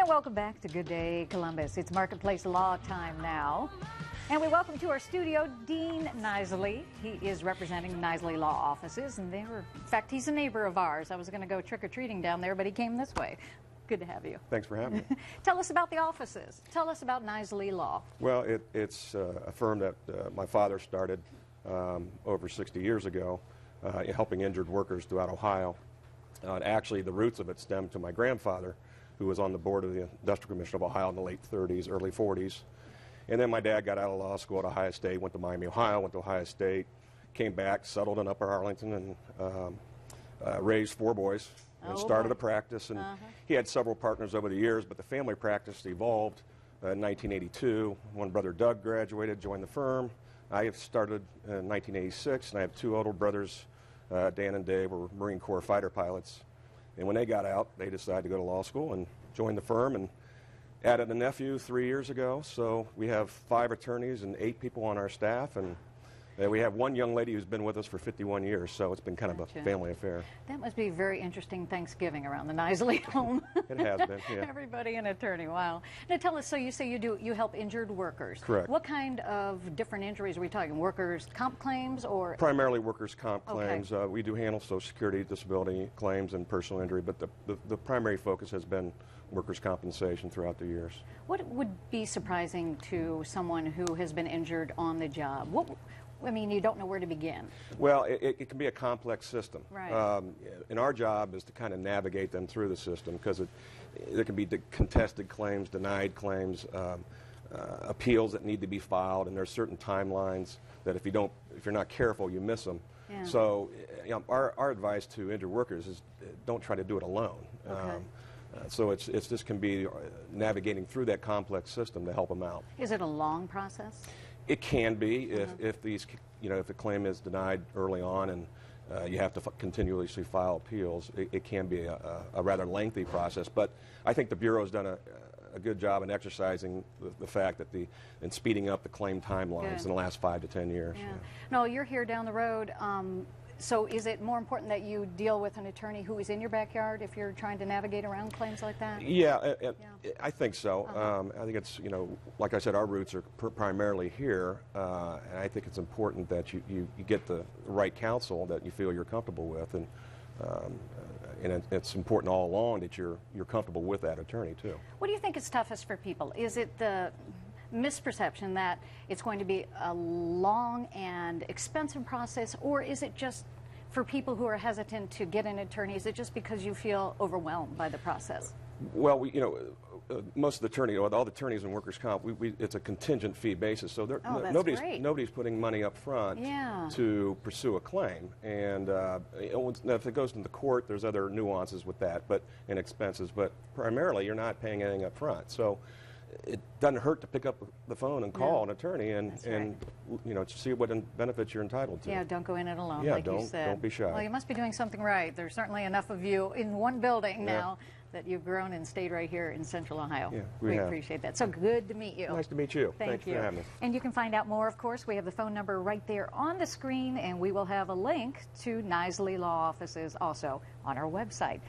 And welcome back to Good Day Columbus. It's Marketplace Law time now. And we welcome to our studio Dean Knisley. He is representing Knisley Law offices, and in fact, he's a neighbor of ours. I was going to go trick-or-treating down there, but he came this way. Good to have you. Thanks for having me. Tell us about the offices. Tell us about Knisley Law. Well, it's a firm that my father started over 60 years ago, helping injured workers throughout Ohio. Actually, the roots of it stem to my grandfather, who was on the board of the Industrial Commission of Ohio in the late 30s, early 40s. And then my dad got out of law school at Ohio State, went to Miami, Ohio, went to Ohio State, came back, settled in Upper Arlington, and raised 4 boys. And started a practice, and he had several partners over the years, but the family practice evolved in 1982. One brother, Doug, graduated, joined the firm. I started in 1986, and I have 2 older brothers, Dan and Dave, were Marine Corps fighter pilots. And when they got out, they decided to go to law school and joined the firm, and added a nephew 3 years ago. So we have 5 attorneys and 8 people on our staff, and we have one young lady who's been with us for 51 years, so it's been kind of a family affair. That must be a very interesting Thanksgiving around the Knisley home. It has been, yeah. Everybody an attorney, wow. Now tell us, so you say you help injured workers. Correct. What kind of different injuries are we talking? Workers' comp claims or? Primarily workers' comp claims. We do handle Social Security, disability claims, and personal injury, but the primary focus has been workers' compensation throughout the years. What would be surprising to someone who has been injured on the job? I mean, you don't know where to begin. Well, it can be a complex system. Right. And our job is to kind of navigate them through the system, because there can be contested claims, denied claims, appeals that need to be filed, and there's certain timelines that if you're not careful, you miss them. Yeah. So our advice to injured workers is don't try to do it alone. Okay. So it's just can be navigating through that complex system to help them out. Is it a long process? It can be if the claim is denied early on and you have to continuously file appeals. It can be a rather lengthy process, but I think the Bureau has done a good job in exercising the fact that and speeding up the claim timelines in the last 5 to 10 years. Yeah. No, you're here down the road. So is it more important that you deal with an attorney who is in your backyard if you're trying to navigate around claims like that? Yeah, I think so. I think it's, like I said, our roots are primarily here, and I think it's important that you get the right counsel that you feel you're comfortable with, and it's important all along that you're comfortable with that attorney, too. What do you think is toughest for people? Is it the misperception that it's going to be a long and expensive process, or is it just for people who are hesitant to get an attorney, is it just because you feel overwhelmed by the process? Well, most of the attorneys, all the attorneys in workers' comp, it's a contingent fee basis, so nobody's putting money up front to pursue a claim. And if it goes into court, there's other nuances with that, and expenses. But primarily, you're not paying anything up front. So it doesn't hurt to pick up the phone and call an attorney and see what benefits you're entitled to. Yeah, don't go in it alone, like you said. Don't be shy. Well, you must be doing something right. There's certainly enough of you in one building now that you've grown and stayed right here in Central Ohio. Yeah, we appreciate that. So good to meet you. Nice to meet you. Thanks for having me. And you can find out more, of course. We have the phone number right there on the screen, and we will have a link to Knisley Law offices also on our website.